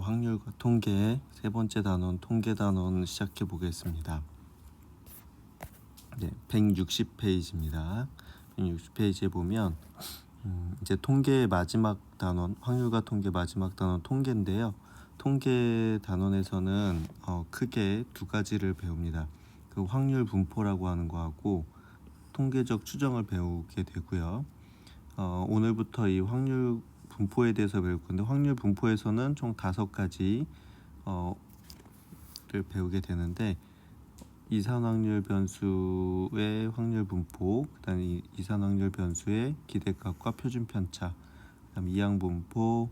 확률과 통계 세 번째 단원 통계 단원 시작해 보겠습니다. 네, 160페이지입니다. 160페이지에 보면 이제 통계의 마지막 단원, 확률과 통계 마지막 단원 통계인데요. 통계 단원에서는 크게 두 가지를 배웁니다. 그 확률 분포라고 하는 거하고 통계적 추정을 배우게 되고요. 오늘부터 이 확률 분포에 대해서 배울 건데, 확률 분포에서는 총 5가지를 배우게 되는데, 이산 확률 변수의 확률 분포, 그다음에 이산 확률 변수의 기대값과 표준 편차, 그다음 이항 분포,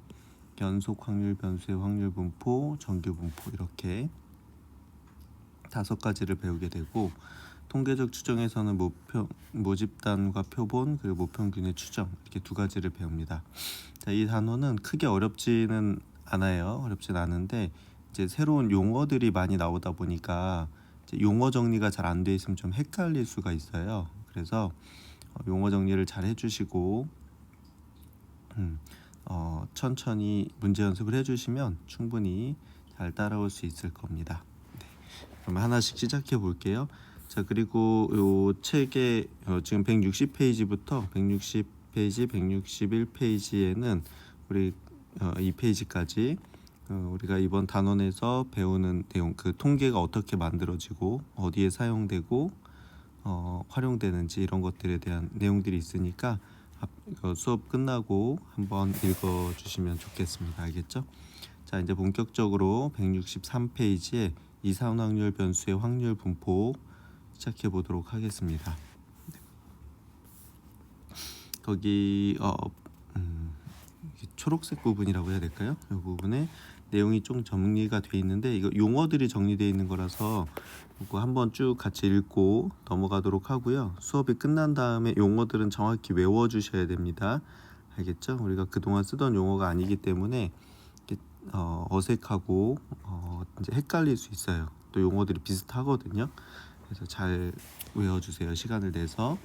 연속 확률 변수의 확률 분포, 정규 분포, 이렇게 5가지를 배우게 되고, 통계적 추정에서는 모집단과 표본, 그리고 모평균의 추정, 이렇게 2가지를 배웁니다. 자, 이 단어는 크게 어렵지는 않아요. 어렵진 않은데 이제 새로운 용어들이 많이 나오다 보니까 이제 용어 정리가 잘 안 돼 있으면 좀 헷갈릴 수가 있어요. 그래서 용어 정리를 잘 해주시고 천천히 문제 연습을 해주시면 충분히 잘 따라올 수 있을 겁니다. 네. 그러면 하나씩 시작해 볼게요. 자, 그리고 요 책의 지금 160페이지부터 160페이지, 161페이지에는 우리 이 페이지까지 우리가 이번 단원에서 배우는 내용, 그 통계가 어떻게 만들어지고 어디에 사용되고 활용되는지 이런 것들에 대한 내용들이 있으니까 수업 끝나고 한번 읽어주시면 좋겠습니다. 알겠죠? 자, 이제 본격적으로 163페이지에 이산 확률 변수의 확률 분포 시작해 보도록 하겠습니다. 거기 초록색 부분이라고 해야 될까요? 이 부분에 내용이 좀 정리가 돼 있는데, 이거 용어들이 정리되어 있는 거라서 이거 한번 쭉 같이 읽고 넘어가도록 하고요. 수업이 끝난 다음에 용어들은 정확히 외워주셔야 됩니다. 알겠죠? 우리가 그동안 쓰던 용어가 아니기 때문에 어색하고 이제 헷갈릴 수 있어요. 또 용어들이 비슷하거든요. 그래서 잘 외워주세요. 시간을 내서.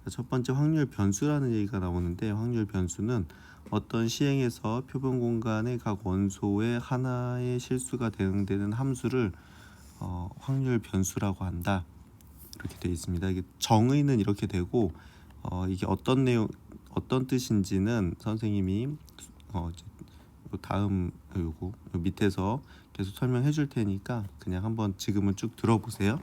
첫 번째, 확률 변수라는 얘기가 나오는데, 확률 변수는 어떤 시행에서 표본 공간의 각 원소의 하나의 실수가 대응되는 함수를 확률 변수라고 한다. 이렇게 되어 있습니다. 이게 정의는 이렇게 되고 이게 어떤 내용, 어떤 뜻인지는 선생님이 다음 요거 밑에서 계속 설명해 줄 테니까 그냥 한번 지금은 쭉 들어보세요.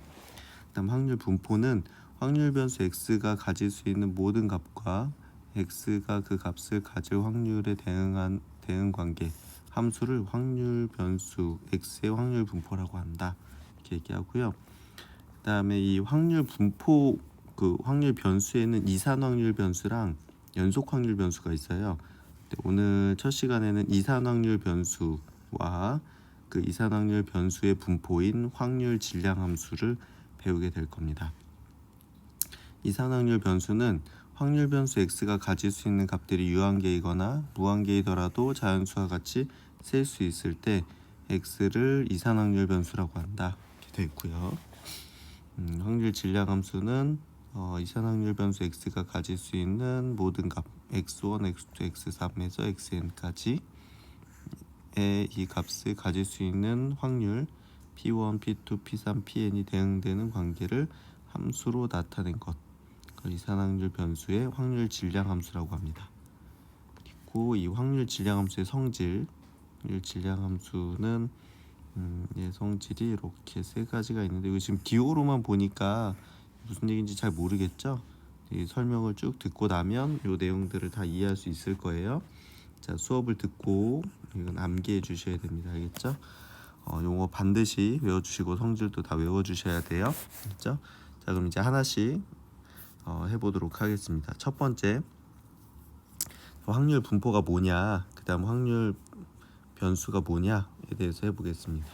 그다음 확률 분포는 확률 변수 x가 가질 수 있는 모든 값과 x가 그 값을 가질 확률에 대응한 대응 관계 함수를 확률 변수 x의 확률 분포라고 한다. 이렇게 얘기하고요. 그다음에 이 확률 분포, 그 확률 변수에는 이산 확률 변수랑 연속 확률 변수가 있어요. 오늘 첫 시간에는 이산 확률 변수와 그 이산 확률 변수의 분포인 확률 질량 함수를 배우게 될 겁니다. 이산 확률 변수는 확률 변수 x가 가질 수 있는 값들이 유한계이거나 무한계이더라도 자연수와 같이 셀 수 있을 때 x를 이산 확률 변수라고 한다. 이렇게 되어 있고요. 확률 질량 함수는 이산 확률 변수 x가 가질 수 있는 모든 값 x1, x2, x3에서 xn까지의 이 값을 가질 수 있는 확률 p1, p2, p3, pn이 대응되는 관계를 함수로 나타낸 것, 이산 확률 변수의 확률 질량 함수라고 합니다. 그리고 이 확률 질량 함수의 성질, 확률 질량 함수는 성질이 이렇게 3가지가 있는데, 이거 지금 기호로만 보니까 무슨 얘기인지 잘 모르겠죠? 이 설명을 쭉 듣고 나면 이 내용들을 다 이해할 수 있을 거예요. 자, 수업을 듣고 이건 암기해 주셔야 됩니다. 알겠죠? 용어 반드시 외워주시고 성질도 다 외워주셔야 돼요. 알겠죠? 자, 그럼 이제 하나씩 해보도록 하겠습니다. 첫 번째, 확률 분포가 뭐냐, 그 다음 확률 변수가 뭐냐에 대해서 해보겠습니다.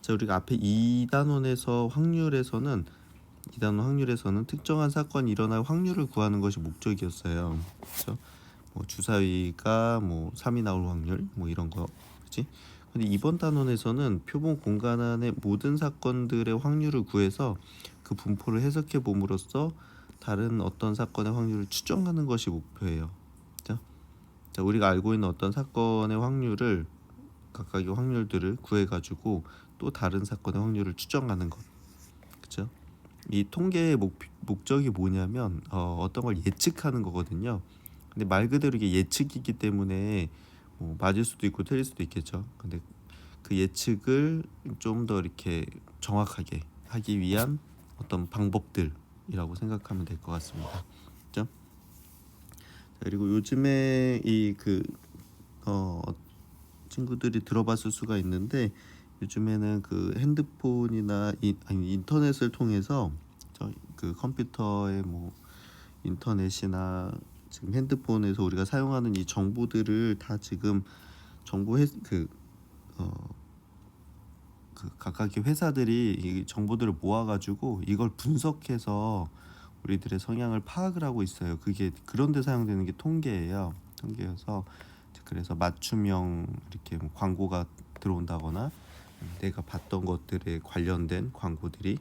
자, 우리가 앞에 2단원에서 확률에서는 특정한 사건이 일어날 확률을 구하는 것이 목적이었어요. 그렇죠? 뭐 주사위가 3이 나올 확률 이런 거, 그렇지? 근데 이번 단원에서는 표본 공간 안의 모든 사건들의 확률을 구해서 그 분포를 해석해 봄으로써 다른 어떤 사건의 확률을 추정하는 것이 목표예요. 그렇죠? 자, 우리가 알고 있는 어떤 사건의 확률을 각각의 확률들을 구해가지고 또 다른 사건의 확률을 추정하는 것, 그죠? 이 통계의 목적이 뭐냐면 어떤 걸 예측하는 거거든요. 근데 말 그대로 이게 예측이기 때문에 뭐 맞을 수도 있고 틀릴 수도 있겠죠. 근데 그 예측을 좀 더 이렇게 정확하게 하기 위한 어떤 방법들이라고 생각하면 될 것 같습니다. 그죠? 그리고 요즘에 친구들이 들어봤을 수가 있는데, 요즘에는 그 핸드폰이나 아니 인터넷을 통해서 그 컴퓨터의 뭐 인터넷이나 지금 핸드폰에서 우리가 사용하는 이 정보들을 다 지금 각각의 회사들이 이 정보들을 모아가지고 이걸 분석해서 우리들의 성향을 파악을 하고 있어요. 그게 그런데 사용되는 게 통계예요. 통계여서 그래서 맞춤형 이렇게 뭐 광고가 들어온다거나 내가 봤던 것들에 관련된 광고들이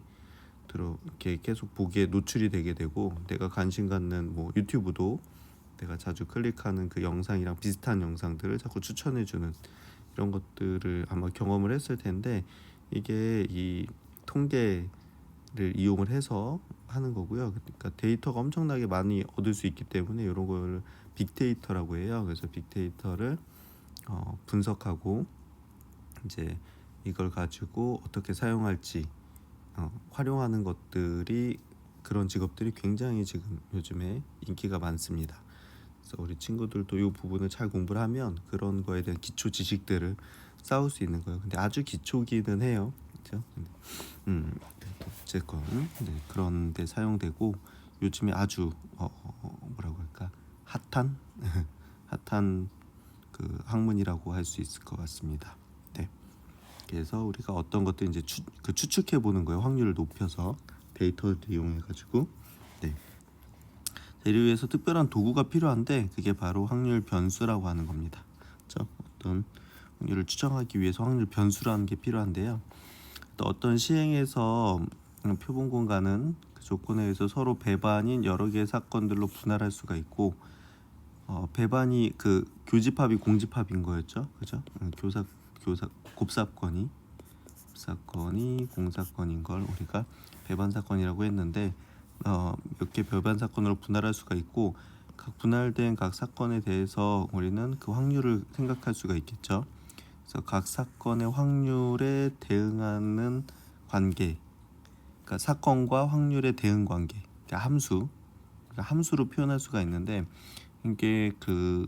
이렇게 계속 보기에 노출이 되게 되고, 내가 관심 갖는 뭐 유튜브도 내가 자주 클릭하는 그 영상이랑 비슷한 영상들을 자꾸 추천해주는 이런 것들을 아마 경험을 했을 텐데, 이게 이 통계를 이용을 해서 하는 거고요. 그러니까 데이터가 엄청나게 많이 얻을 수 있기 때문에 이런 걸 빅데이터라고 해요. 그래서 빅데이터를 분석하고 이제 이걸 가지고 어떻게 사용할지 활용하는 것들이, 그런 직업들이 굉장히 지금 요즘에 인기가 많습니다. 그래서 우리 친구들도 이 부분을 잘 공부를 하면 그런 거에 대한 기초 지식들을 쌓을 수 있는 거예요. 근데 아주 기초기는 해요. 그렇죠? 어쨌건 그런 데 사용되고, 요즘에 아주 뭐라고 할까, 핫한 핫한 그 학문이라고 할 수 있을 것 같습니다. 네. 그래서 우리가 어떤 것들 이제 추측해 보는 거예요. 확률을 높여서 데이터를 이용해 가지고. 네. 이를 위해서 특별한 도구가 필요한데, 그게 바로 확률 변수라고 하는 겁니다. 그렇죠? 어떤 확률을 추정하기 위해서 확률 변수라는 게 필요한데요. 또 어떤 시행에서 표본 공간은 그 조건에 의해서 서로 배반인 여러 개의 사건들로 분할할 수가 있고, 배반이 그 교집합이 공집합인 거였죠, 그죠? 곱사건이 공사건인 걸 우리가 배반 사건이라고 했는데, 몇 개 배반 사건으로 분할할 수가 있고, 각 분할된 각 사건에 대해서 우리는 그 확률을 생각할 수가 있겠죠. 그래서 각 사건의 확률에 대응하는 관계, 그러니까 사건과 확률의 대응 관계, 그러니까 함수로 표현할 수가 있는데, 이게 그쵸,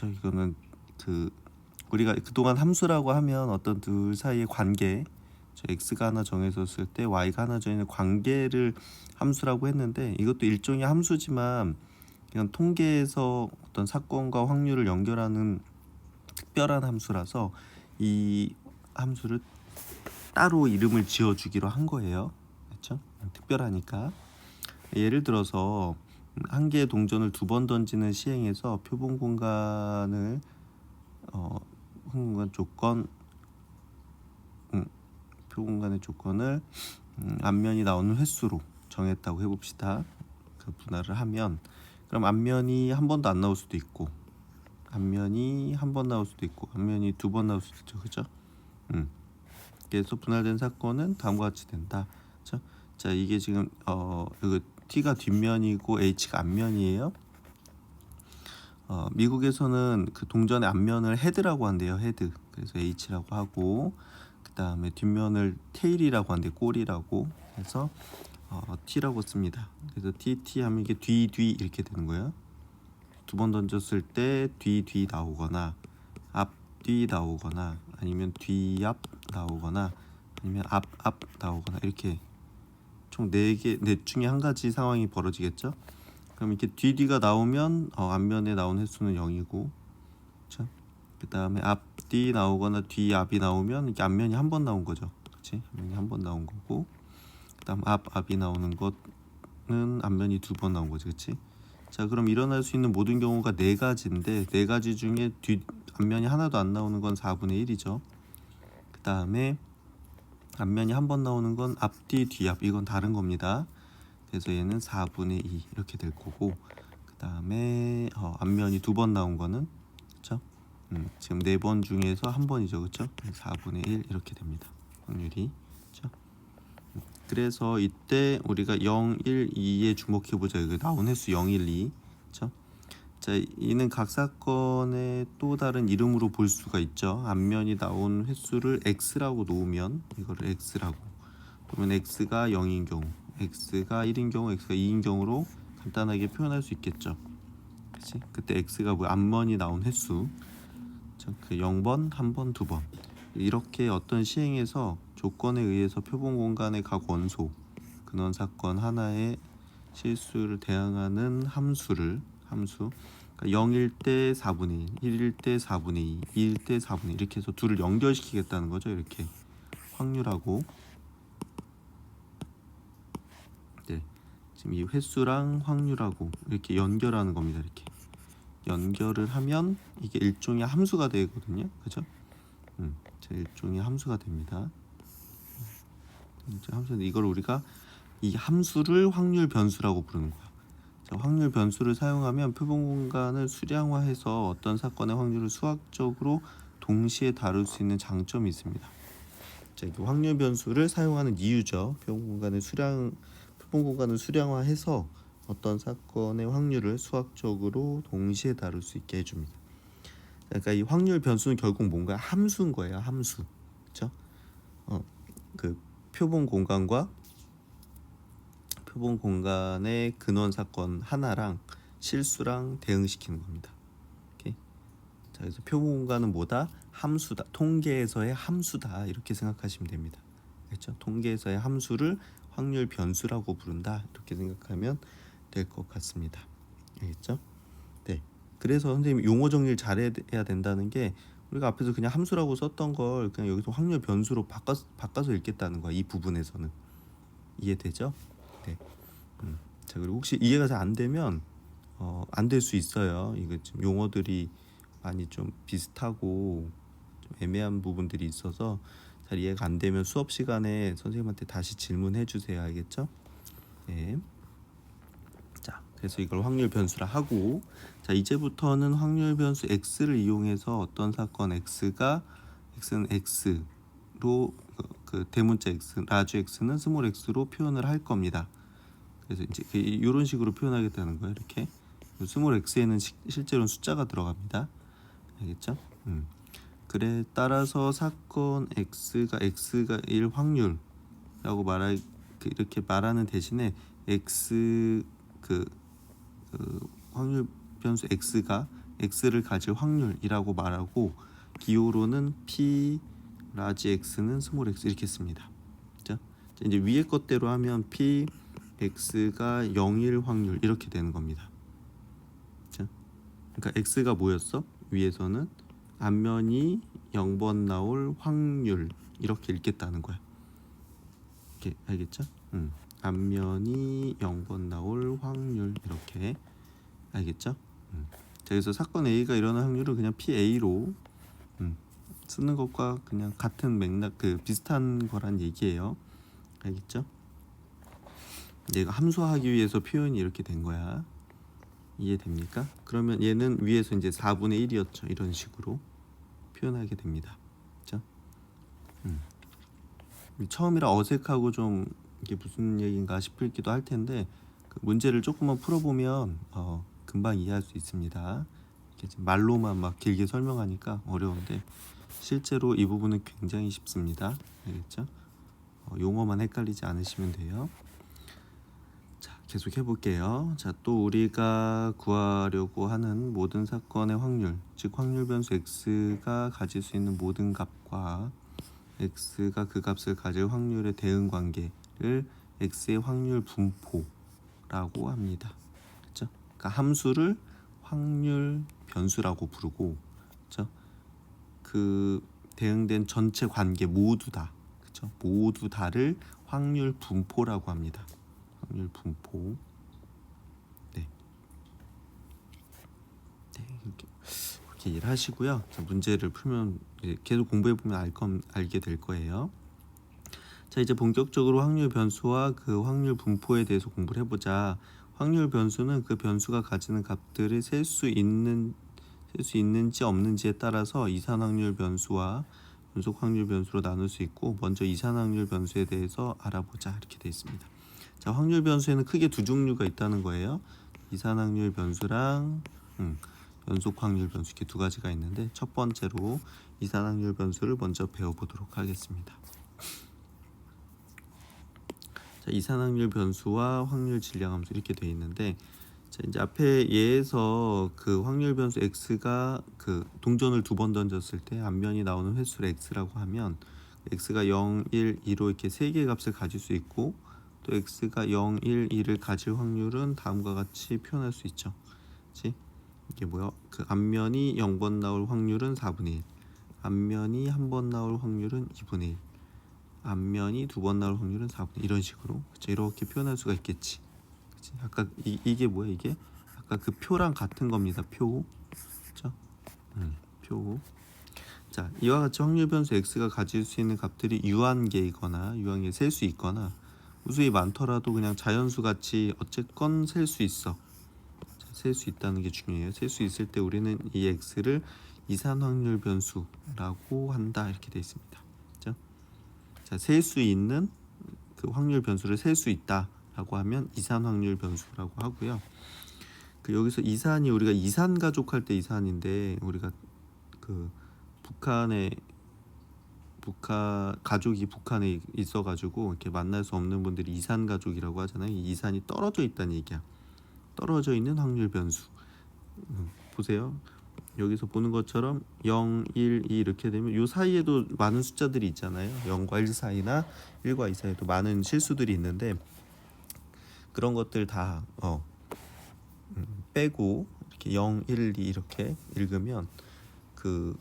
이거는 우리가 그동안 함수라고 하면 어떤 둘 사이의 관계, x가 하나 정해졌을 때 y가 하나 정해진 관계를 함수라고 했는데, 이것도 일종의 함수지만 이건 통계에서 어떤 사건과 확률을 연결하는 특별한 함수라서 이 함수를 따로 이름을 지어주기로 한 거예요. 그렇죠? 특별하니까. 예를 들어서 한 개의 동전을 2번 던지는 시행에서 표본 공간을 표공간의 조건을 앞면이 나오는 횟수로 정했다고 해봅시다. 그 분할을 하면, 그럼 앞면이 한 번도 안 나올 수도 있고, 앞면이 한 번 나올 수도 있고, 앞면이 2번 나올 수도 있죠, 그죠? 그래서 분할된 사건은 다음과 같이 된다. 그렇죠? 자, 이게 지금 이거 t가 뒷면이고 h가 앞면이에요. 미국에서는 그 동전의 앞면을 헤드라고 한대요. 헤드. 그래서 h라고 하고, 그 다음에 뒷면을 테일이라고 한대요. 꼬리라고 해서 t라고 씁니다. 그래서 t 하면 이게 뒤 이렇게 되는 거예요. 2번 던졌을 때 뒤 나오거나, 앞뒤 나오거나, 아니면 뒤앞 나오거나, 아니면 앞 나오거나, 이렇게 총 4개, 넷 중에 한 가지 상황이 벌어지겠죠. 그럼 이렇게 뒤가 나오면 앞면에 나온 횟수는 0이고, 그렇죠? 그 다음에 앞뒤 나오거나 뒤앞이 나오면 이게 앞면이 한 번 나온 거죠, 그렇지? 앞면이 한 번 나온 거고, 그 다음 앞이 나오는 것은 앞면이 2번 나온 거지, 그렇지? 자, 그럼 일어날 수 있는 모든 경우가 4가지인데 4가지 중에 앞면이 하나도 안 나오는 건 4분의 1이죠. 그 다음에 앞면이 한 번 나오는 건 앞뒤 뒤앞, 이건 다른 겁니다. 그래서 얘는 4분의 2 이렇게 될 거고, 그 다음에 앞면이 2번 나온 거는, 그렇죠? 지금 4번 중에서 한 번이죠, 그렇죠? 4분의 1 이렇게 됩니다. 확률이. 그렇죠? 그래서 이때 우리가 0, 1, 2에 주목해 보자. 여기 나온 횟수 0, 1, 2. 그렇죠? 자, 이는 각 사건의 또 다른 이름으로 볼 수가 있죠. 앞면이 나온 횟수를 x라고 놓으면 이거를 x라고. 그러면 x가 0인 경우, x가 1인 경우, x가 2인 경우로 간단하게 표현할 수 있겠죠. 그치? 그때 x가 뭐 앞면이 나온 횟수. 그 0번, 1번, 2번 이렇게 어떤 시행에서 조건에 의해서 표본 공간의 각 원소 근원 사건 하나의 실수를 대항하는 함수 그러니까 0일 때 4분의 1, 1일 때 4분의 2, 2일 때 4분의 1 이렇게 해서 둘을 연결시키겠다는 거죠. 이렇게 확률하고 네, 지금 이 횟수랑 확률하고 이렇게 연결하는 겁니다. 이렇게 연결을 하면 이게 일종의 함수가 되거든요. 그죠? 일종의 함수가 됩니다. 함수인데 이걸 우리가 이 함수를 확률 변수라고 부르는 거야. 자, 확률 변수를 사용하면 표본 공간을 수량화해서 어떤 사건의 확률을 수학적으로 동시에 다룰 수 있는 장점이 있습니다. 자, 이 확률 변수를 사용하는 이유죠. 표본 공간을 수량화해서 어떤 사건의 확률을 수학적으로 동시에 다룰 수 있게 해줍니다. 그러니까 이 확률 변수는 결국 뭔가 함수인 거예요. 함수. 그렇죠? 그 표본 공간의 근원 사건 하나랑 실수랑 대응시키는 겁니다. 오케이? 자, 그래서 표본 공간은 뭐다? 함수다. 통계에서의 함수다. 이렇게 생각하시면 됩니다. 그렇죠? 통계에서의 함수를 확률 변수라고 부른다. 이렇게 생각하면 될 것 같습니다. 알겠죠? 네. 그래서 선생님 용어 정리를 잘해야 된다는 게 우리가 앞에서 그냥 함수라고 썼던 걸 그냥 여기서 확률 변수로 바꿔서 읽겠다는 거야. 이 부분에서는 이해되죠? 네. 자, 그리고 혹시 이해가 잘 안 되면 안 될 수 있어요. 이거 지금 용어들이 많이 좀 비슷하고 좀 애매한 부분들이 있어서 잘 이해가 안 되면 수업 시간에 선생님한테 다시 질문해 주세요. 알겠죠? 네. 자, 그래서 이걸 확률 변수라 하고, 자, 이제부터는 확률 변수 x를 이용해서 어떤 사건 x는 x로 그 대문자 x, 라지 x는 스몰 x로 표현을 할 겁니다. 그래서 이제 이런 식으로 표현하겠다는 거예요. 이렇게 스몰 x에는 실제로는 숫자가 들어갑니다. 알겠죠? 그래 따라서 사건 x가 1 확률이라고 이렇게 말하는 대신에 x 확률 변수 x가 x를 가질 확률이라고 말하고 기호로는 p 라지 x는 스몰 x 이렇게 씁니다. 자, 이제 위에 것대로 하면 p x가 0일 확률 이렇게 되는 겁니다. 자, 그러니까 x가 뭐였어? 위에서는 앞면이 0번 나올 확률 이렇게 읽겠다는 거야. 이렇게 알겠죠? 앞면이 0번 나올 확률 이렇게 알겠죠? 자, 그래서 사건 A가 일어날 확률을 그냥 PA로 쓰는 것과 그냥 같은 맥락 비슷한 거란 얘기예요. 알겠죠? 얘가 함수화하기 위해서 표현이 이렇게 된 거야. 이해됩니까? 그러면 얘는 위에서 이제 4분의 1이었죠. 이런 식으로 표현하게 됩니다. 그렇죠? 처음이라 어색하고 좀 이게 무슨 얘기인가 싶기도 할 텐데 그 문제를 조금만 풀어보면 금방 이해할 수 있습니다. 이렇게 말로만 막 길게 설명하니까 어려운데 실제로 이 부분은 굉장히 쉽습니다. 알겠죠? 용어만 헷갈리지 않으시면 돼요. 자, 계속 해볼게요. 자, 또 우리가 구하려고 하는 모든 사건의 확률, 즉 확률 변수 x가 가질 수 있는 모든 값과 x가 그 값을 가질 확률의 대응 관계를 x의 확률 분포라고 합니다. 그렇죠? 그러니까 함수를 확률 변수라고 부르고, 그렇죠? 그 대응된 전체 관계 모두 다, 그렇죠? 모두 다를 확률 분포라고 합니다. 확률 분포. 네. 이렇게 이해를 하시고요. 자, 문제를 풀면 계속 공부해 보면 알게 될 거예요. 자, 이제 본격적으로 확률 변수와 그 확률 분포에 대해서 공부를 해보자. 확률 변수는 그 변수가 가지는 값들을 셀 수 있는 셀 수 있는지 없는지에 따라서 이산 확률 변수와 연속 확률 변수로 나눌 수 있고, 먼저 이산 확률 변수에 대해서 알아보자 이렇게 되어 있습니다. 자, 확률 변수에는 크게 두 종류가 있다는 거예요. 이산 확률 변수랑 연속 확률 변수, 이렇게 두 가지가 있는데, 첫 번째로 이산 확률 변수를 먼저 배워보도록 하겠습니다. 자, 이산 확률 변수와 확률 질량 함수 이렇게 되어 있는데, 자, 이제 앞에 예에서 그 확률 변수 x가 그 동전을 두 번 던졌을 때 앞면이 나오는 횟수를 x라고 하면, x가 0, 1, 2로 이렇게 세 개의 값을 가질 수 있고, 또 x가 0, 1, 2를 가질 확률은 다음과 같이 표현할 수 있죠. 그렇지? 이게 뭐야? 그 앞면이 0번 나올 확률은 4분의 1, 앞면이 한 번 나올 확률은 2분의 1, 앞면이 두 번 나올 확률은 4분의 1, 이런 식으로, 그치? 이렇게 표현할 수가 있겠지. 그치? 아까 이게 뭐야? 이게 아까 그 표랑 같은 겁니다. 표. 그렇죠? 표. 자, 이와 같이 확률 변수 x가 가질 수 있는 값들이 유한계이거나 유한계 셀 수 있거나 무수히 많더라도 그냥 자연수 같이 어쨌건 셀 수 있어. 셀 수 있다는 게 중요해요. 셀 수 있을 때 우리는 이 x를 이산 확률 변수라고 한다 이렇게 되어 있습니다. 그렇죠? 자, 셀 수 있는 그 확률 변수를 셀 수 있다라고 하면 이산 확률 변수라고 하고요. 그 여기서 이산이 우리가 이산 가족 할 때 이산인데, 우리가 그 북한 가족이 북한에 있어가지고 이렇게 만날 수 없는 분들이 이산 가족이라고 하잖아요. 이 이산이 떨어져 있다는 얘기야. 떨어져 있는 확률 변수. 보세요. 여기서 보는 것처럼 0, 1, 2 이렇게 되면 이 사이에도 많은 숫자들이 있잖아요. 0과 1 사이나 1과 2 사이에도 많은 실수들이 있는데, 그런 것들 다 빼고 이렇게 0, 1, 2 이렇게 읽으면 그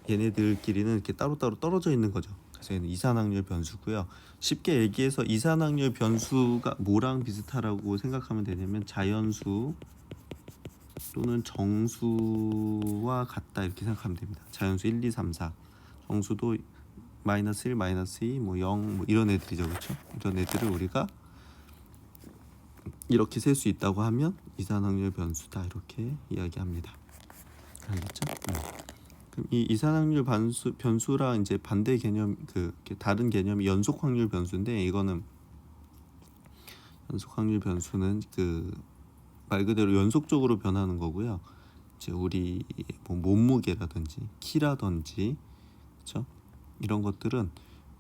얘네들끼리는 이렇게 따로따로 떨어져 있는 거죠. 그래서 얘는 이산확률 변수고요. 쉽게 얘기해서 이산확률 변수가 뭐랑 비슷하다고 생각하면 되냐면 자연수 또는 정수와 같다 이렇게 생각하면 됩니다. 자연수 1, 2, 3, 4, 정수도 마이너스 1, 마이너스 2, 뭐 0, 뭐 이런 애들이죠. 그렇죠? 이런 애들을 우리가 이렇게 셀 수 있다고 하면 이산확률 변수다 이렇게 이야기합니다. 알겠죠? 그럼 이 이산확률 변수랑 이제 반대 개념, 그 다른 개념이 연속 확률 변수인데, 이거는 연속 확률 변수는 그 말 그대로 연속적으로 변하는 거고요. 이제 우리 뭐 몸무게라든지 키라든지, 그렇죠? 이런 것들은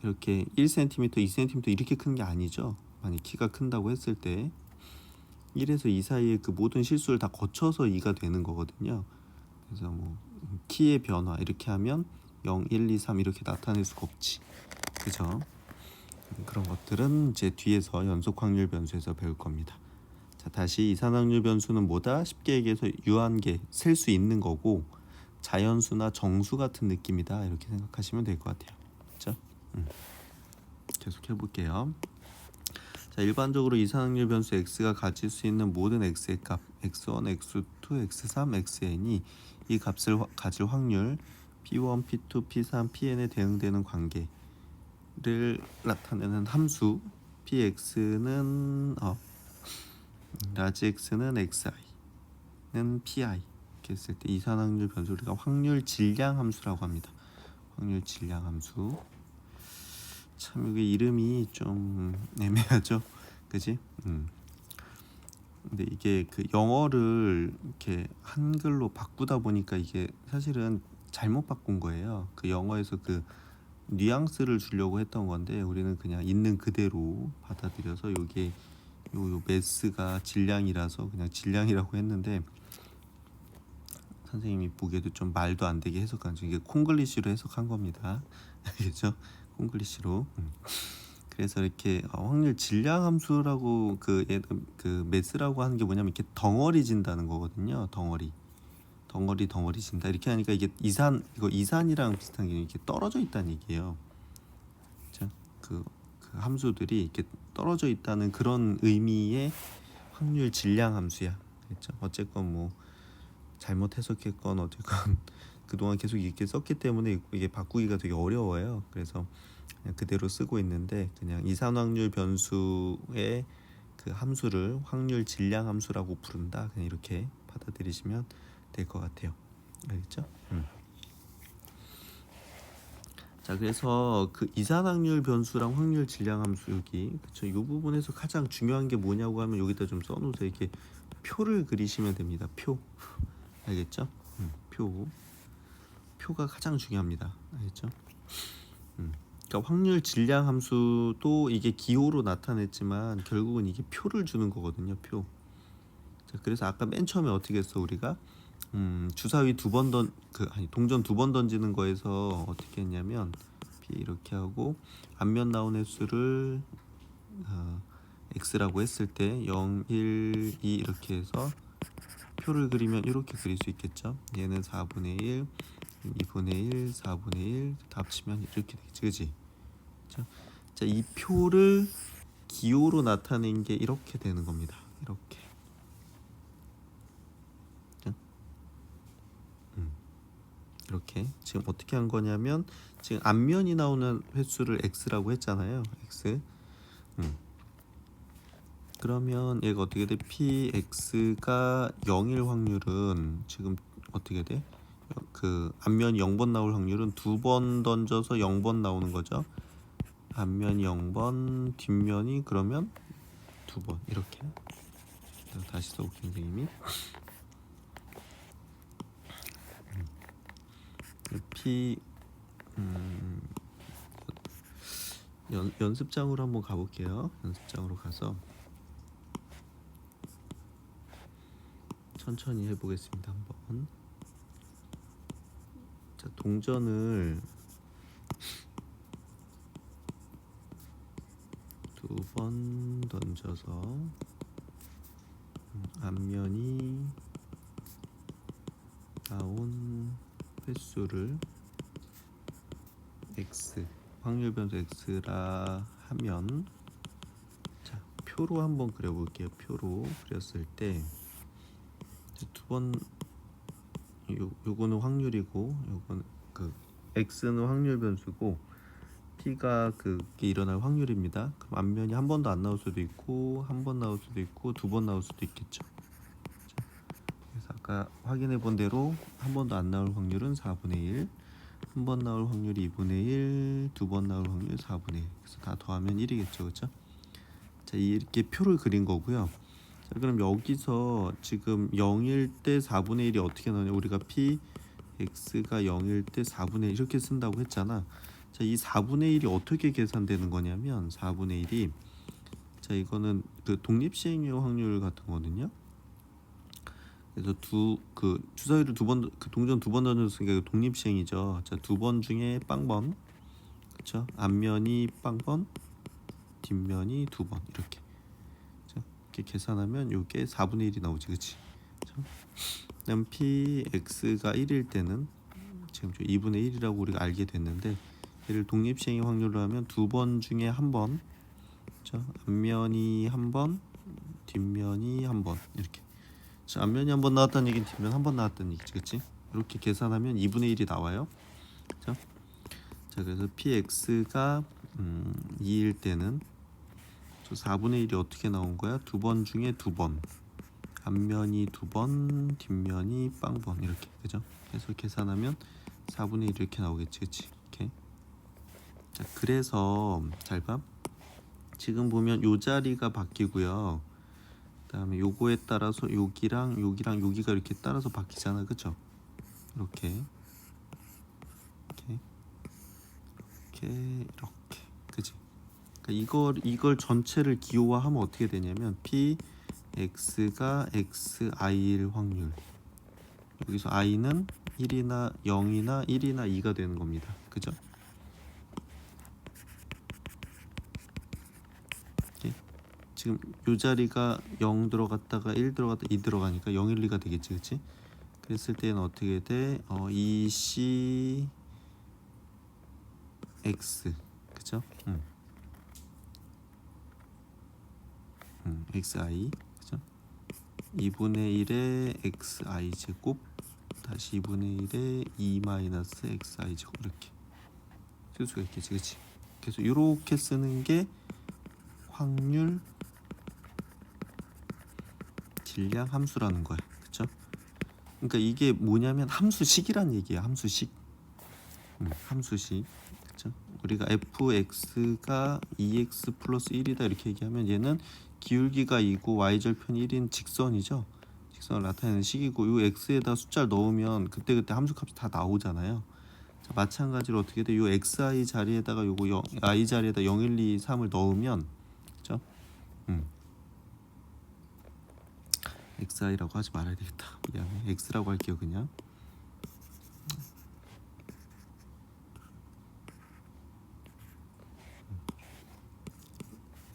이렇게 1cm, 2cm 이렇게 큰 게 아니죠. 만약 키가 큰다고 했을 때 1에서 2 사이의 그 모든 실수를 다 거쳐서 2가 되는 거거든요. 그래서 뭐 키의 변화 이렇게 하면 0, 1, 2, 3 이렇게 나타낼 수가 없지. 그죠? 그런 것들은 이제 뒤에서 연속 확률 변수에서 배울 겁니다. 자, 다시 이산 확률 변수는 뭐다? 쉽게 얘기해서 유한계, 셀 수 있는 거고, 자연수나 정수 같은 느낌이다 이렇게 생각하시면 될 것 같아요. 그렇죠? 계속 해볼게요. 자, 일반적으로 이산 확률 변수 x가 가질 수 있는 모든 x의 값 x1, x2, x3, xn이 이 값을 가질 확률 p1, p2, p3, pn에 대응되는 관계를 나타내는 함수 px는 라지 x는 xi는 pi 이렇게 했을 때 이산 확률 변수 우리가 확률 질량 함수라고 합니다. 확률 질량 함수. 참 이게 이름이 좀 애매하죠, 그지? 근데 이게 그 영어를 이렇게 한글로 바꾸다 보니까 이게 사실은 잘못 바꾼 거예요. 그 영어에서 그 뉘앙스를 주려고 했던 건데, 우리는 그냥 있는 그대로 받아들여서 요게 요 매스가 질량이라서 그냥 질량이라고 했는데, 선생님이 보기에도 좀 말도 안 되게 해석한, 이게 콩글리시로 해석한 겁니다. 알겠죠? 콩글리시로. 그래서 이렇게 확률 질량 함수라고 그 매스라고 하는 게 뭐냐면 이렇게 덩어리진다는 거거든요. 덩어리진다 이렇게 하니까 이게 이산이랑 비슷한 게 이렇게 떨어져 있다는 얘기예요. 자, 그 함수들이 이렇게 떨어져 있다는 그런 의미의 확률 질량 함수야. 그렇죠? 어쨌건 뭐 잘못 해석했건 어쨌건 그동안 계속 이렇게 썼기 때문에 이게 바꾸기가 되게 어려워요. 그래서 그냥 그대로 쓰고 있는데, 그냥 이산 확률 변수의 그 함수를 확률 질량 함수라고 부른다, 그냥 이렇게 받아들이시면 될 것 같아요. 알겠죠? 자, 그래서 그 이산확률 변수랑 확률 질량 함수 여기 그쵸? 이 부분에서 가장 중요한 게 뭐냐고 하면 여기다 좀 써놓으세요. 이렇게 표를 그리시면 됩니다. 표. 알겠죠? 표가 가장 중요합니다. 알겠죠? 그러니까 확률 질량 함수도 이게 기호로 나타냈지만 결국은 이게 표를 주는 거거든요. 표. 자, 그래서 아까 맨 처음에 어떻게 했어 우리가? 주사위 동전 2번 던지는 거에서 어떻게 했냐면 B 이렇게 하고 앞면 나온 횟수를 x라고 했을 때 0, 1, 2 이렇게 해서 표를 그리면 이렇게 그릴 수 있겠죠. 얘는 4분의 1, 2분의 1, 4분의 1 다 합치면 이렇게 되겠지, 그지? 자, 이 표를 기호로 나타낸 게 이렇게 되는 겁니다. 이렇게. 이렇게 지금 어떻게 한 거냐면 지금 앞면이 나오는 횟수를 x라고 했잖아요. x. 그러면 얘가 어떻게 돼? px가 0일 확률은 지금 어떻게 돼? 그 앞면이 0번 나올 확률은 2번 던져서 0번 나오는 거죠. 앞면이 0번, 뒷면이 그러면 2번 이렇게. 다시 써볼게요, 선생님이. p 연습장으로 한번 가볼게요. 연습장으로 가서 천천히 해보겠습니다. 한번. 자, 동전을 2번 던져서 앞면이 나온 횟수를 x, 확률 변수 x라 하면, 자, 표로 한번 그려볼게요. 표로 그렸을 때 두 번 요거는 확률이고 요거는 그 x는 확률 변수고 p가 그게 일어날 확률입니다. 그럼 앞면이 한 번도 안 나올 수도 있고 한 번 나올 수도 있고 2번 나올 수도 있겠죠. 그래서 아까 확인해 본 대로 한 번도 안 나올 확률은 4분의 1, 한 번 나올 확률이 2분의 1, 2번 나올 확률 4분의 1. 그래서 다 더하면 1이겠죠, 그렇죠? 자, 이렇게 표를 그린 거고요. 자, 그럼 여기서 지금 0일 때 4분의 1이 어떻게 나오냐? 우리가 p x가 0일 때 4분의 1 이렇게 쓴다고 했잖아. 자, 이 4분의 1이 어떻게 계산되는 거냐면 4분의 1이 자, 이거는 그 독립시행유 확률 같은 거거든요. 그래서 주사위를 동전 2번 던졌으니까 독립시행이죠. 자, 2번 중에 빵번, 그렇죠? 앞면이 빵번, 뒷면이 2번 이렇게. 자, 이렇게 계산하면 이게 4분의 1이 나오지, 그렇지? 그다음 px가 1일 때는 지금 2분의 1이라고 우리가 알게 됐는데 얘를 독립시행의 확률로 하면 2번 중에 한 번, 그렇죠? 앞면이 한 번, 뒷면이 한 번 이렇게. 자, 앞면이 한 번 나왔다는 얘기는 뒷면 한 번 나왔다는 얘기지, 그렇지? 이렇게 계산하면 2분의 1이 나와요. 그렇죠? 자, 그래서 px가 2일 때는 4분의 1이 어떻게 나온 거야? 2번 중에 2번, 앞면이 2번, 뒷면이 빵번 이렇게, 그죠? 그래서 계산하면 4분의 1 이렇게 나오겠지, 그치? 이렇게. 자, 그래서 잘 봐. 지금 보면 요 자리가 바뀌고요. 그다음에 요거에 따라서 여기랑 여기가 이렇게 따라서 바뀌잖아, 그쵸? 이렇게, 그지? 그러니까 이걸 전체를 기호화하면 어떻게 되냐면 p x가 xi일 확률. 여기서 i는 1이나 0이나 1이나 2가 되는 겁니다. 그죠? 지금 요 자리가 0 들어갔다가 1 들어갔다 2 들어가니까 0, 1, 2가 되겠지, 그치? 그랬을 때는 어떻게 돼? 2c x, 그죠? xi, 그죠? 2분의 1의 xi 제곱 다시 2분의 1의 2 마이너스 xi 제곱 이렇게 쓸 수가 있겠지, 그치? 그래서 이렇게 쓰는 게 확률 질량 함수라는 거야, 그쵸? 그러니까 이게 뭐냐면 함수식이란 얘기야. 함수식. 함수식. 그렇죠? 우리가 fx가 2x 플러스 1이다 이렇게 얘기하면 얘는 기울기가 2고 y절편 1인 직선이죠. 직선을 나타내는 식이고 이 x에다 숫자를 넣으면 그때그때 함수값이 다 나오잖아요. 자, 마찬가지로 어떻게 돼? 이 xi 자리에다가 요거 i 자리에다 0, 1, 2, 3을 넣으면 그렇죠? xi라고 하지 말아야 되겠다. 미안해. x라고 할게요, 그냥.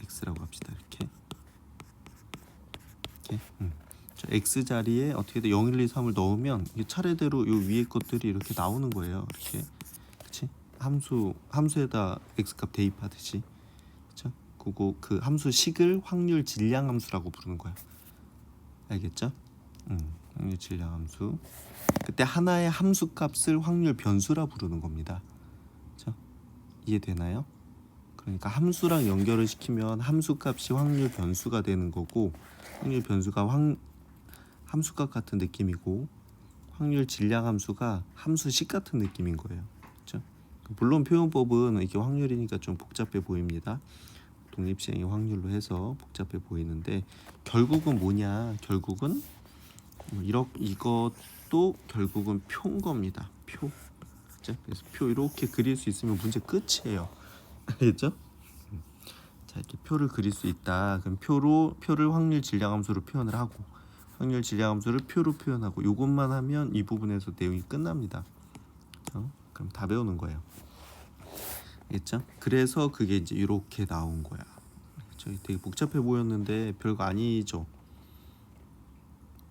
x라고 합시다. 이렇게. 자, x 자리에 어떻게 돼? 0, 1, 2, 3을 넣으면 이게 차례대로 요 위에 것들이 이렇게 나오는 거예요. 이렇게. 그렇지? 함수에다 x 값 대입하듯이. 그렇죠? 그거 그 함수식을 확률 질량 함수라고 부르는 거야. 알겠죠? 확률 질량 함수. 그때 하나의 함수 값을 확률 변수라 부르는 겁니다. 그렇죠? 이해되나요? 그러니까 함수랑 연결을 시키면 함수 값이 확률 변수가 되는 거고 확률 변수가 함수값 같은 느낌이고 확률 질량 함수가 함수식 같은 느낌인 거예요. 그렇죠? 물론 표현법은 이게 확률이니까 좀 복잡해 보입니다. 독립시행의 확률로 해서 복잡해 보이는데 결국은 뭐냐? 결국은 이것도 결국은 표인 겁니다. 표. 그렇죠? 그래서 표 이렇게 그릴 수 있으면 문제 끝이에요. 알겠죠? 자, 이렇게 표를 그릴 수 있다. 그럼 표를 확률 질량 함수로 표현을 하고 확률 질량 함수를 표로 표현하고 이것만 하면 이 부분에서 내용이 끝납니다. 그럼 다 배우는 거예요. 알겠죠? 그래서 그게 이제 이렇게 나온 거야. 그렇죠? 되게 복잡해 보였는데 별거 아니죠.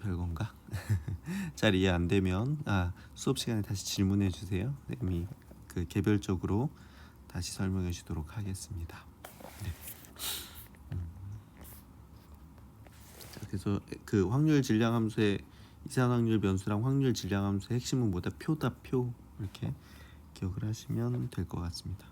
별건가? 잘 이해 안 되면 수업 시간에 다시 질문해 주세요. 선생님이 그 개별적으로 다시 설명해 주도록 하겠습니다. 네. 자, 그래서 그 확률 질량 함수의 이산 확률 변수랑 확률 질량 함수의 핵심은 뭐다? 표다. 표. 이렇게 기억을 하시면 될 것 같습니다.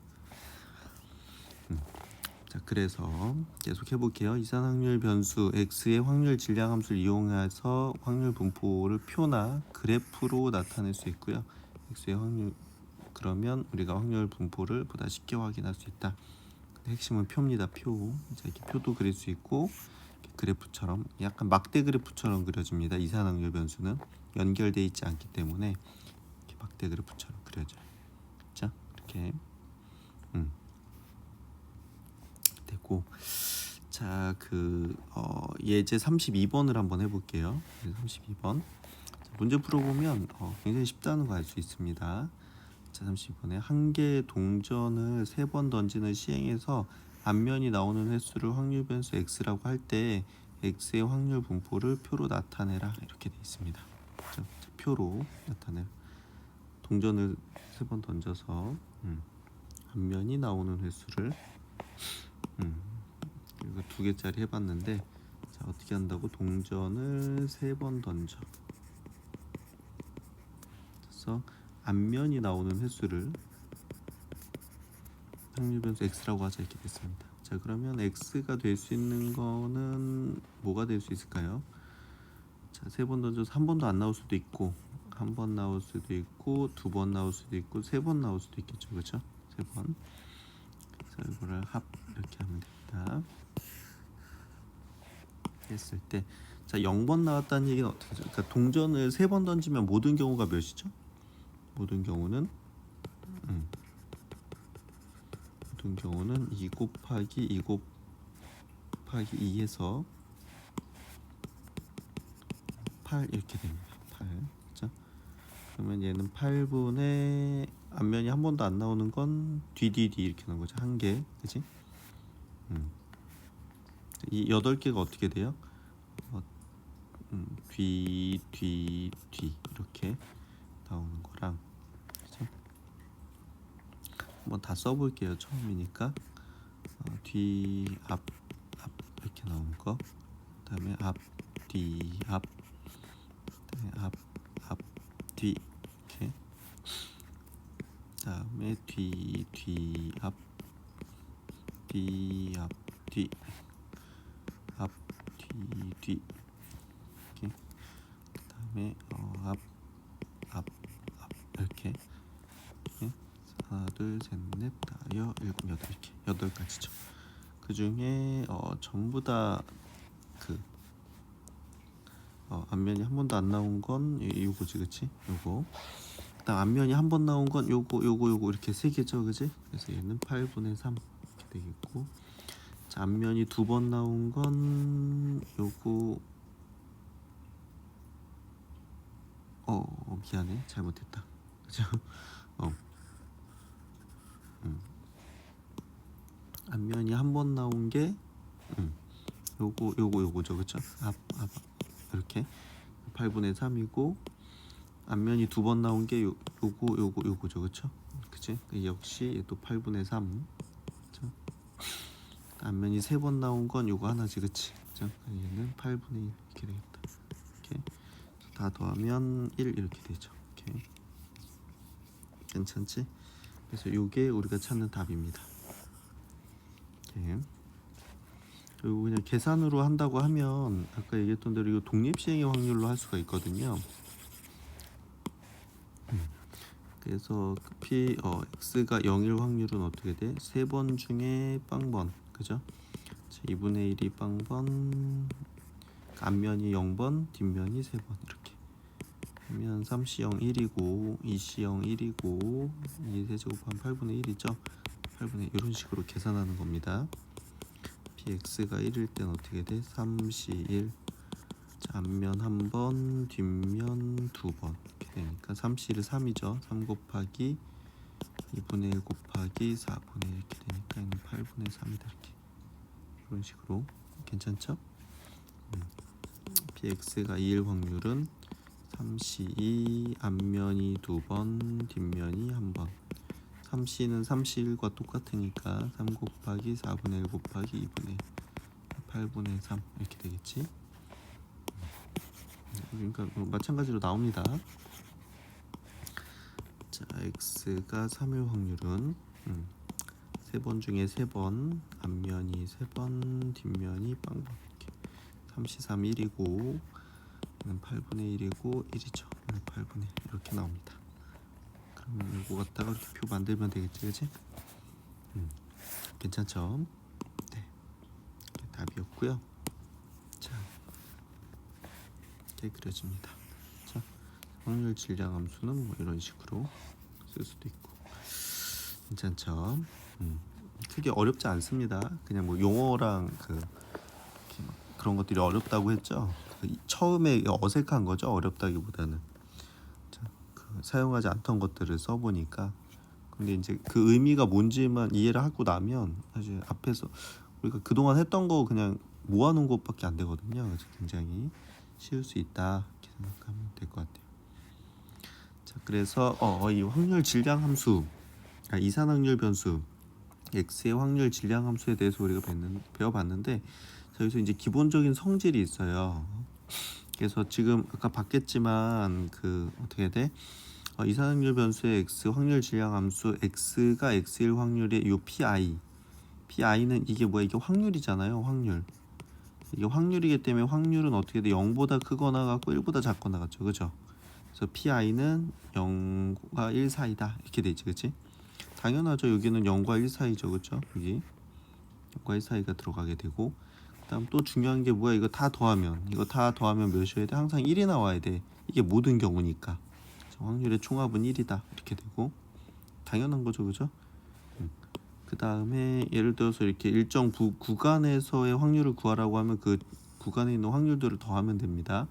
자, 그래서 계속 해볼게요. 이산 확률 변수 x의 확률 질량 함수를 이용해서 확률 분포를 표나 그래프로 나타낼 수 있고요. x의 확률 그러면 우리가 확률 분포를 보다 쉽게 확인할 수 있다. 핵심은 표입니다. 표. 자, 이렇게 표도 그릴 수 있고 그래프처럼 약간 막대 그래프처럼 그려집니다. 이산 확률 변수는 연결되어 있지 않기 때문에 이렇게 막대 그래프처럼 그려져요. 자, 이렇게 되고 자, 예제 32번을 한번 해볼게요. 32번 문제 풀어보면 굉장히 쉽다는 거 알 수 있습니다. 자, 32번에 한 개의 동전을 3번 던지는 시행에서 앞면이 나오는 횟수를 확률 변수 x라고 할 때 x의 확률 분포를 표로 나타내라 이렇게 되어 있습니다. 자, 표로 나타내 동전을 3번 던져서 앞면이 나오는 횟수를 이거 2개짜리 해봤는데 자, 어떻게 한다고? 동전을 3번 던져 그래서 앞면이 나오는 횟수를 확률 변수 x라고 하자 이렇게 됐습니다. 자, 그러면 x가 될 수 있는 거는 뭐가 될 수 있을까요? 자, 3번 던져서 한 번도 안 나올 수도 있고 한 번 나올 수도 있고 2번 나올 수도 있고 3번 나올 수도 있겠죠. 그렇죠? 3번. 그래서 이거를 합 이렇게 하면 됩니다. 했을 때 자, 0번 나왔다는 얘기는 어떻게 되죠? 그러니까 동전을 3번 던지면 모든 경우가 몇이죠? 모든 경우는 2 곱하기 2 곱하기 2에서 8 이렇게 됩니다. 8. 그렇죠? 그러면 얘는 8분의 앞면이 한 번도 안 나오는 건 뒤뒤뒤 이렇게 나오는 거죠. 한 개. 그치? 이 8개가 어떻게 돼요? 뒤 이렇게 나오는 거랑 그렇죠? 한번 다 써볼게요. 처음이니까 뒤, 앞 이렇게 나오는 거 그다음에 앞, 뒤, 앞 그다음에 앞, 뒤 이렇게 그다음에 뒤, 앞, 뒤, 앞, 뒤 앞, 뒤 이렇게 다음에 앞 이렇게 하나 둘셋넷 다여 일곱 여덟 이렇게 8가지죠. 그 중에 전부 다 그 앞면이 한 번도 안 나온 건 요거지, 그치? 요거. 그다음 앞면이 한 번 나온 건 요거 이렇게 3개죠, 그치? 그래서 얘는 8분의 3 이렇게 되겠고, 자, 앞면이 2번 나온 건 요거. 미안해, 잘못했다, 그죠? 앞면이 한 번 나온 게 요거죠, 그쵸? 앞 이렇게 8분의 3이고, 앞면이 2번 나온 게 요거죠, 그쵸? 그치? 역시 얘도 8분의 3. 그쵸? 앞면이 3번 나온 건 요거 하나지, 그치? 그쵸? 얘는 8분의 1 이렇게 되겠다. 이렇게 다 더하면 1 이렇게 되죠. 이렇게. 괜찮지? 그래서 요게 우리가 찾는 답입니다. 이렇게. 그리고 그냥 계산으로 한다고 하면 아까 얘기했던 대로 이거 독립시행의 확률로 할 수가 있거든요. 그래서 x가 0일 확률은 어떻게 돼? 3번 중에 빵번, 그죠? 2분의 1이 빵번, 앞면이 0번, 뒷면이 3번 이렇게 하면 3C0 1이고 2C0 1이고 2세제곱하면 8분의 1이죠. 8분의 1 이런 식으로 계산하는 겁니다. px가 1일 땐 어떻게 돼? 3C1. 자, 앞면 1번, 뒷면 2번 이렇게 되니까 3C를 3이죠. 3 곱하기 2분의 1 곱하기 4분의 1 이렇게 되니까 얘는 8분의 3이다. 이렇게 이런 식으로. 괜찮죠? px가 2일 확률은 3C2, 앞면이 2번, 뒷면이 1번. 3C는 3C1과 똑같으니까 3 곱하기 4분의 1 곱하기 2분의 1, 8분의 3 이렇게 되겠지. 그러니까 마찬가지로 나옵니다. 자, x가 3일 확률은 3번 중에 3번, 앞면이 3번, 뒷면이 빵번 이렇게 3C3 1이고 8분의 1이고 1이죠. 8분의 1 이렇게 나옵니다. 그러면 이거 갖다가 이렇게 표 만들면 되겠지, 그치? 괜찮죠? 네, 답이었고요. 자, 이렇게 그려집니다. 자, 확률 질량 함수는 뭐 이런 식으로 쓸 수도 있고. 괜찮죠? 크게 어렵지 않습니다. 그냥 뭐 용어랑 그런 것들이 어렵다고 했죠. 처음에 어색한 거죠. 어렵다기보다는 사용하지 않던 것들을 써보니까. 근데 이제 그 의미가 뭔지만 이해를 하고 나면 사실 앞에서 우리가 그동안 했던 거 그냥 모아놓은 것밖에 안 되거든요. 그래서 굉장히 쉬울 수 있다 이렇게 생각하면 될 것 같아요. 자, 그래서 이 확률 질량 함수, 이산 확률 변수 x의 확률 질량 함수에 대해서 우리가 배워봤는데, 자, 여기서 이제 기본적인 성질이 있어요. 그래서 지금 아까 봤겠지만 어떻게 돼? 이산 확률 변수의 x 확률 질량 함수 x가 x일 확률의 요 pi는 이게 뭐야? 이게 확률이잖아요. 확률. 이게 확률이기 때문에 확률은 어떻게 돼? 0보다 크거나 같고 1보다 작거나 같죠, 그죠? 그래서 pi는 0과 1 사이다 이렇게 되지, 그치? 당연하죠. 여기는 0과 1 사이죠, 그죠? 여기 0과 1 사이가 들어가게 되고, 그다음 또 중요한 게 뭐야? 이거 다 더하면 몇이어야 돼? 항상 1이 나와야 돼. 이게 모든 경우니까. 확률의 총합은 1이다 이렇게 되고, 당연한 거죠, 그죠? 그 다음에 예를 들어서 이렇게 일정 구간에서의 확률을 구하라고 하면 그 구간에 있는 확률들을 더하면 됩니다.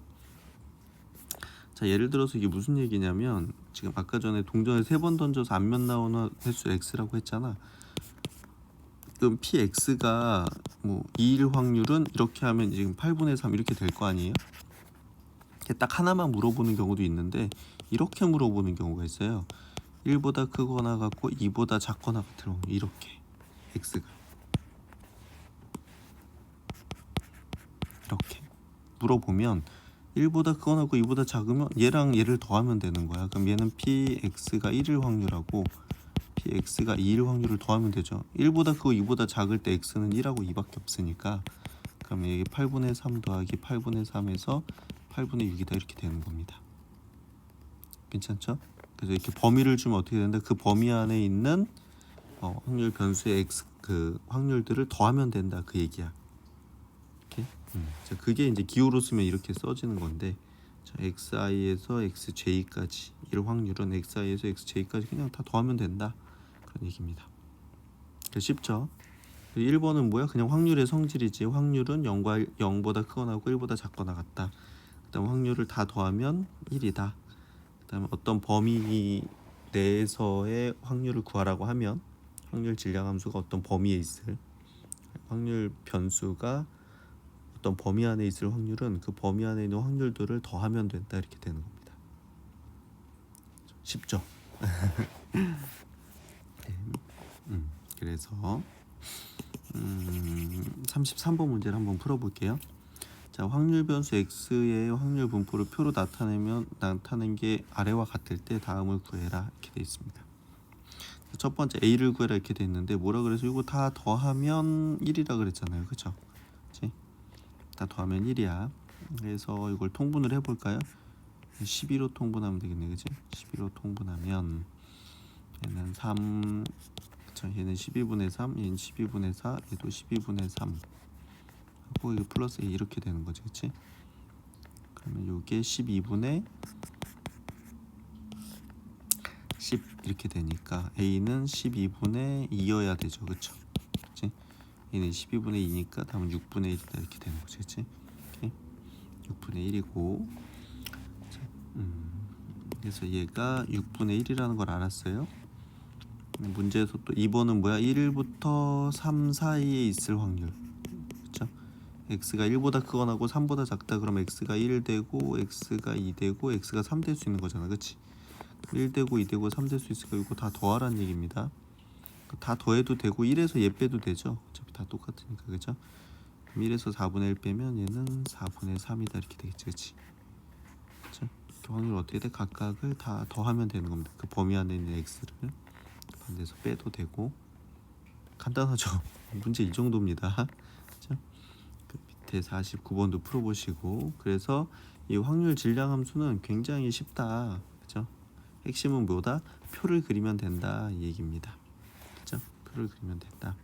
자, 예를 들어서 이게 무슨 얘기냐면, 지금 아까 전에 동전을 3번 던져서 앞면 나오는 횟수 x라고 했잖아. 그럼 px가 뭐 2일 확률은 이렇게 하면 지금 8분의 3 이렇게 될 거 아니에요? 딱 하나만 물어보는 경우도 있는데 이렇게 물어보는 경우가 있어요. 1보다 크거나 같고 2보다 작거나 같은 이렇게 x가 이렇게 물어보면 1보다 크거나 같고 2보다 작으면 얘랑 얘를 더하면 되는 거야. 그럼 얘는 px가 1일 확률하고 px가 2일 확률을 더하면 되죠. 1보다 크고 2보다 작을 때 x는 1하고 2밖에 없으니까, 그럼 여기 8분의 3 더하기 8분의 3에서 8분의 6이다 이렇게 되는 겁니다. 괜찮죠? 그래서 이렇게 범위를 주면 어떻게 되는데 그 범위 안에 있는 확률 변수의 x 그 확률들을 더하면 된다 그 얘기야. 이렇게. 자, 그게 이제 기호로 쓰면 이렇게 써지는 건데, 자, xi에서 xj까지 이 확률은 xi에서 xj까지 그냥 다 더하면 된다 그런 얘기입니다. 쉽죠? 1번은 뭐야? 그냥 확률의 성질이지. 확률은 0보다 크거나 하고 1보다 작거나 같다. 그 다음 확률을 다 더하면 1이다. 그 다음에 어떤 범위 내에서의 확률을 구하라고 하면 확률 질량함수가 어떤 범위에 있을 확률 변수가 어떤 범위 안에 있을 확률은 그 범위 안에 있는 확률들을 더하면 된다 이렇게 되는 겁니다. 쉽죠? 네. 그래서 33번 문제를 한번 풀어볼게요. 자, 확률 변수 x의 확률 분포를 표로 나타낸 게 아래와 같을 때 다음을 구해라 이렇게 돼 있습니다. 첫 번째 a를 구해라 이렇게 돼 있는데 뭐라 그래서 이거 다 더하면 1이라 그랬잖아요, 그렇죠? 다 더하면 1이야. 그래서 이걸 통분을 해볼까요? 12로 통분하면 되겠네, 그치? 12로 통분하면 얘는 3, 그쵸? 얘는 12분의 3, 얘는 12분의 4, 얘도 12분의 3 하고 이거 플러스 A 이렇게 되는 거지, 그치? 그러면 요게 12분의 10 이렇게 되니까 A는 12분의 2여야 되죠, 그쵸? 그치? 얘는 12분의 2니까 다음은 6분의 1이다 이렇게 되는 거지, 그치? 오케이? 6분의 1이고 그래서 얘가 6분의 1이라는 걸 알았어요. 문제에서 또 2번은 뭐야? 1부터 3 사이에 있을 확률. 그렇죠? x가 1보다 크거나 하고 3보다 작다 그러면 x가 1 되고 x가 2 되고 x가 3 될 수 있는 거잖아. 그치? 1 되고 2 되고 3 될 수 있으니까 이거 다 더하라는 얘기입니다. 다 더해도 되고 1에서 얘 빼도 되죠. 어차피 다 똑같으니까. 그죠? 1에서 4분의 1 빼면 얘는 4분의 3이다 이렇게 되겠지. 그치? 그쵸? 확률 어떻게 돼? 각각을 다 더하면 되는 겁니다. 그 범위 안에 있는 x를 반대에서 빼도 되고 간단하죠. 문제 이 정도입니다. 그쵸? 그 밑에 49번도 풀어보시고 그래서 이 확률 질량 함수는 굉장히 쉽다. 그쵸? 핵심은 뭐다? 표를 그리면 된다 이 얘기입니다. 그쵸? 표를 그리면 된다.